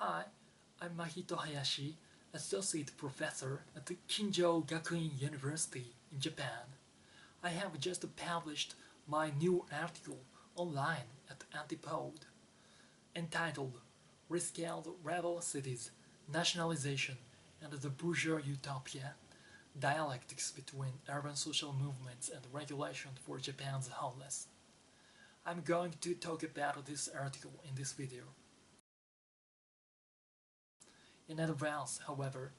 Hi, I'm Mahito Hayashi, Associate Professor at the Kinjo Gakuin University in Japan. I have just published my new article online at Antipode, entitled Rescaled Rebel Cities, Nationalization and the Bourgeois Utopia, Dialectics between Urban Social Movements and Regulation for Japan's Homeless. I'm going to talk about this article in this video. In advance, however,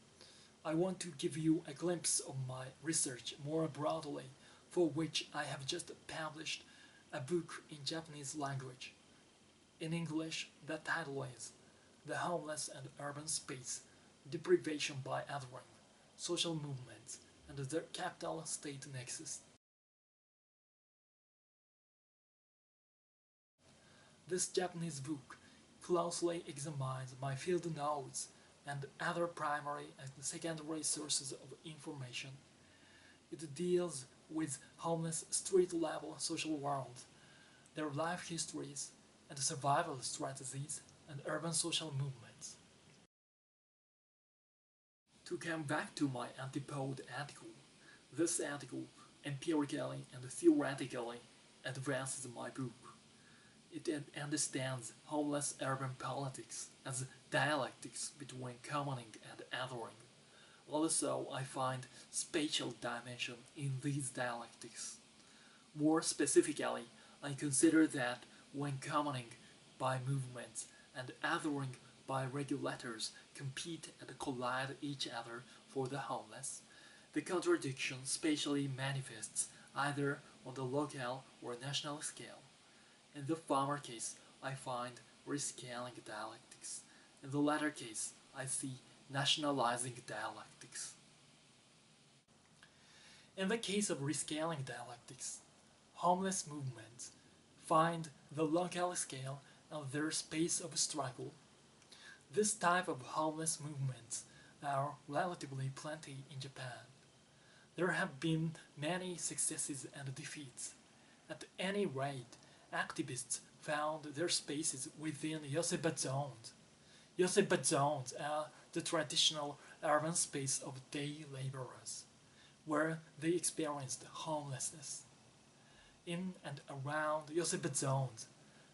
I want to give you a glimpse of my research more broadly, for which I have just published a book in Japanese language. In English, the title is The Homeless and Urban Space, Deprivation by Othering, Social Movements, and their Capital-State Nexus. This Japanese book closely examines my field notes and other primary and secondary sources of information. It deals with homeless street-level social worlds, their life histories and survival strategies, and urban social movements. To come back to my Antipode article, this article empirically and theoretically advances my book. It understands homeless urban politics as dialectics between commoning and othering. Also, I find spatial dimension in these dialectics. More specifically, I consider that when commoning by movements and othering by regulators compete and collide each other for the homeless, the contradiction spatially manifests either on the local or national scale. In the former case, I find rescaling dialectics. In the latter case, I see nationalizing dialectics. In the case of rescaling dialectics, homeless movements find the local scale and their space of struggle. This type of homeless movements are relatively plenty in Japan. There have been many successes and defeats. At any rate, activists found their spaces within Yoseba zones. Yoseba zones are the traditional urban space of day laborers, where they experienced homelessness. In and around Yoseba zones,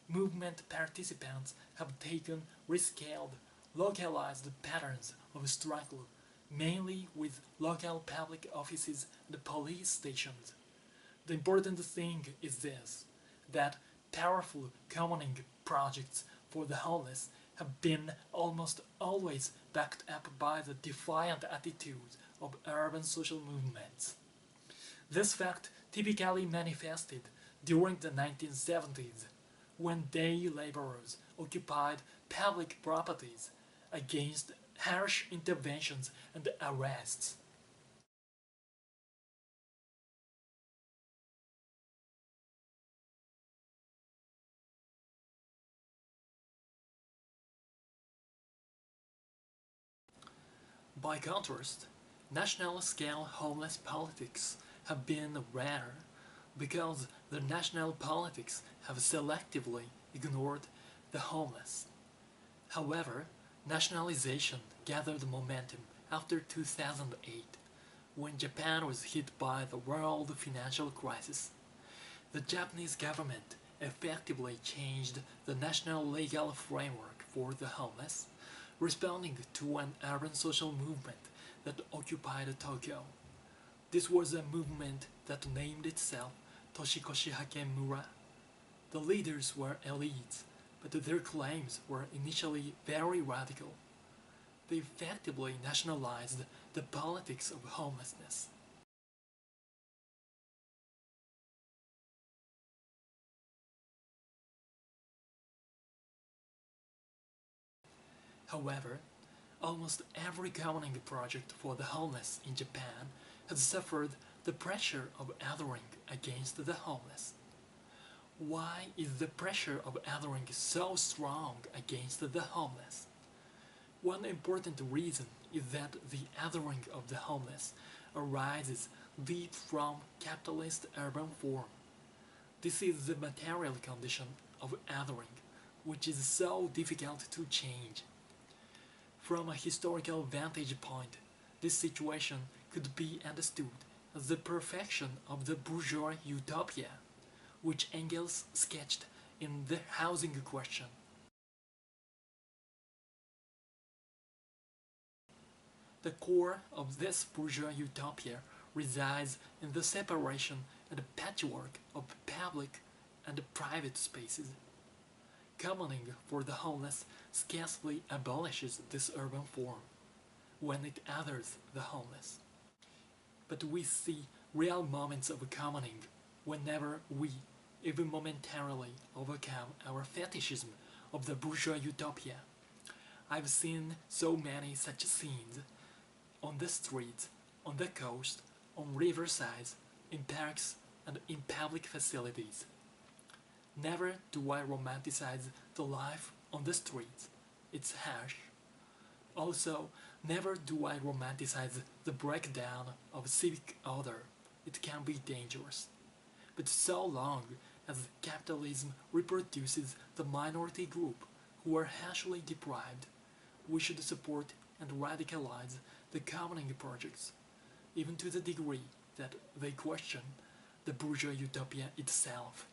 movement participants have taken rescaled, localized patterns of struggle, mainly with local public offices and police stations. The important thing is this, that powerful commoning projects for the homeless have been almost always backed up by the defiant attitudes of urban social movements. This fact typically manifested during the 1970s, when day laborers occupied public properties against harsh interventions and arrests. By contrast, national-scale homeless politics have been rarer because the national politics have selectively ignored the homeless. However, nationalization gathered momentum after 2008, when Japan was hit by the world financial crisis. The Japanese government effectively changed the national legal framework for the homeless, responding to an urban social movement that occupied Tokyo. This was a movement that named itself Toshikoshi Hakemura. The leaders were elites, but their claims were initially very radical. They effectively nationalized the politics of homelessness. However, almost every commoning project for the homeless in Japan has suffered the pressure of othering against the homeless. Why is the pressure of othering so strong against the homeless? One important reason is that the othering of the homeless arises deep from capitalist urban form. This is the material condition of othering, which is so difficult to change. From a historical vantage point, this situation could be understood as the perfection of the bourgeois utopia, which Engels sketched in The Housing Question. The core of this bourgeois utopia resides in the separation and patchwork of public and private spaces. Commoning for the homeless scarcely abolishes this urban form when it others the homeless. But we see real moments of commoning whenever we, even momentarily, overcome our fetishism of the bourgeois utopia. I've seen so many such scenes on the streets, on the coast, on riversides, in parks, and in public facilities. Never do I romanticize the life on the streets. It's harsh. Also, never do I romanticize the breakdown of civic order. It can be dangerous. But so long as capitalism reproduces the minority group who are harshly deprived, we should support and radicalize the commoning projects, even to the degree that they question the bourgeois utopia itself.